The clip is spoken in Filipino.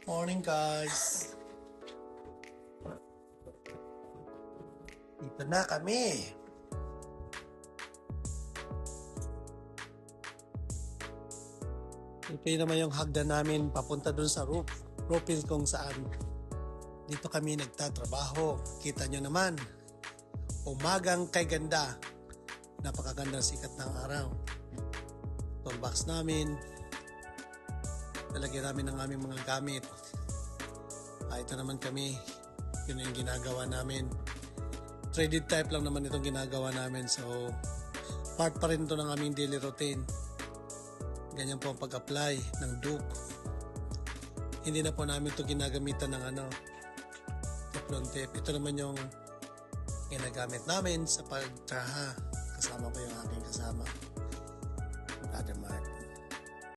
Morning guys! Dito na kami! Ito yun naman yung hagdan namin papunta dun sa roof hill kung saan dito kami nagtatrabaho. Kita nyo naman, umagang kay ganda. Napakaganda sikat ng araw. Toolbox namin, talagyan namin ng aming mga gamit. Ito naman kami, yun yung ginagawa namin. Traded type lang naman itong ginagawa namin, so part pa rin ito ng aming daily routine. Ganyan po ang pag-apply ng Duke. Hindi na po namin ito ginagamitan ng teflon tape. Ito naman yung ginagamit namin sa pagtraha. Kasama ko yung aking kasama.